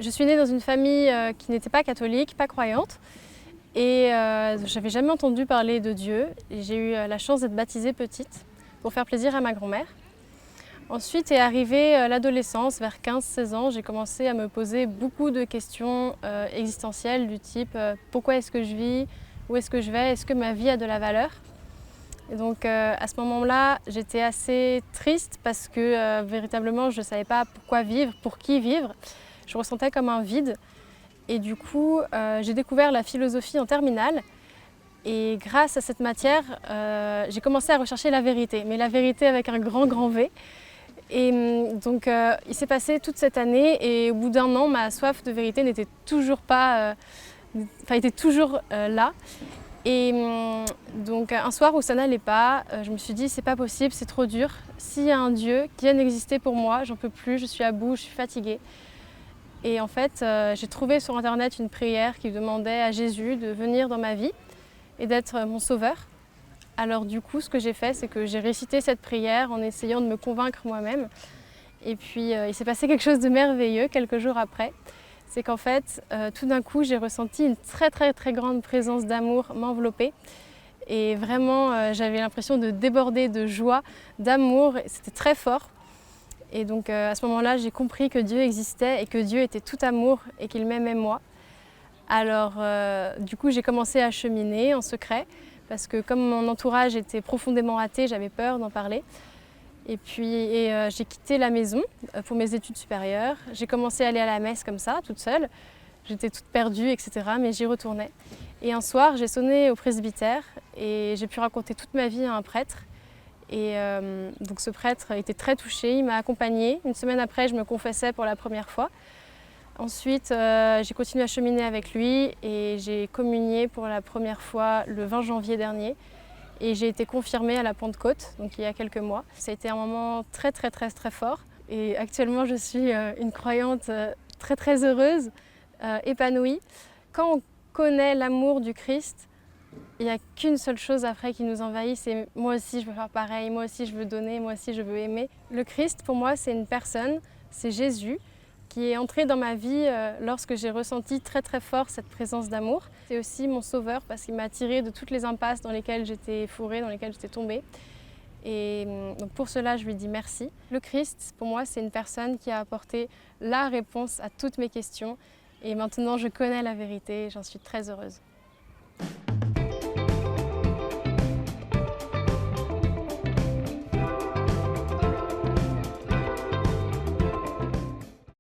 Je suis née dans une famille qui n'était pas catholique, pas croyante. Et j'avais jamais entendu parler de Dieu. J'ai eu la chance d'être baptisée petite pour faire plaisir à ma grand-mère. Ensuite est arrivée l'adolescence, vers 15-16 ans, j'ai commencé à me poser beaucoup de questions existentielles du type pourquoi est-ce que je vis, où est-ce que je vais, est-ce que ma vie a de la valeur? Et donc à ce moment-là, j'étais assez triste parce que véritablement je ne savais pas pourquoi vivre, pour qui vivre. Je ressentais comme un vide. Et du coup, j'ai découvert la philosophie en terminale. Et grâce à cette matière, j'ai commencé à rechercher la vérité, mais la vérité avec un grand V. Et donc, il s'est passé toute cette année et au bout d'un an, ma soif de vérité n'était toujours pas, était toujours là. Et donc, un soir où ça n'allait pas, je me suis dit, c'est pas possible, c'est trop dur. S'il y a un Dieu qui vienne exister pour moi, j'en peux plus, je suis à bout, je suis fatiguée. Et en fait, j'ai trouvé sur internet une prière qui demandait à Jésus de venir dans ma vie et d'être mon sauveur. Alors du coup, ce que j'ai fait, c'est que j'ai récité cette prière en essayant de me convaincre moi-même. Et puis, il s'est passé quelque chose de merveilleux quelques jours après. C'est qu'en fait, tout d'un coup, j'ai ressenti une très grande présence d'amour m'envelopper. Et vraiment, j'avais l'impression de déborder de joie, d'amour. C'était très fort. Et donc à ce moment-là, j'ai compris que Dieu existait et que Dieu était tout amour et qu'il m'aimait moi. Alors du coup, j'ai commencé à cheminer en secret parce que comme mon entourage était profondément athée, j'avais peur d'en parler. Et puis j'ai quitté la maison pour mes études supérieures. J'ai commencé à aller à la messe comme ça, toute seule. J'étais toute perdue, etc. Mais j'y retournais. Et un soir, j'ai sonné au presbytère et j'ai pu raconter toute ma vie à un prêtre. Et donc ce prêtre était très touché, il m'a accompagnée. Une semaine après, je me confessais pour la première fois. Ensuite, j'ai continué à cheminer avec lui et j'ai communié pour la première fois le 20 janvier dernier. Et j'ai été confirmée à la Pentecôte, donc il y a quelques mois. Ça a été un moment très fort. Et actuellement, je suis une croyante très heureuse, épanouie. Quand on connaît l'amour du Christ, il n'y a qu'une seule chose après qui nous envahit, c'est moi aussi je veux faire pareil, moi aussi je veux donner, moi aussi je veux aimer. Le Christ pour moi c'est une personne, c'est Jésus qui est entré dans ma vie lorsque j'ai ressenti très fort cette présence d'amour. C'est aussi mon sauveur parce qu'il m'a tirée de toutes les impasses dans lesquelles j'étais fourrée, dans lesquelles j'étais tombée. Et donc pour cela je lui dis merci. Le Christ pour moi c'est une personne qui a apporté la réponse à toutes mes questions et maintenant je connais la vérité et j'en suis très heureuse.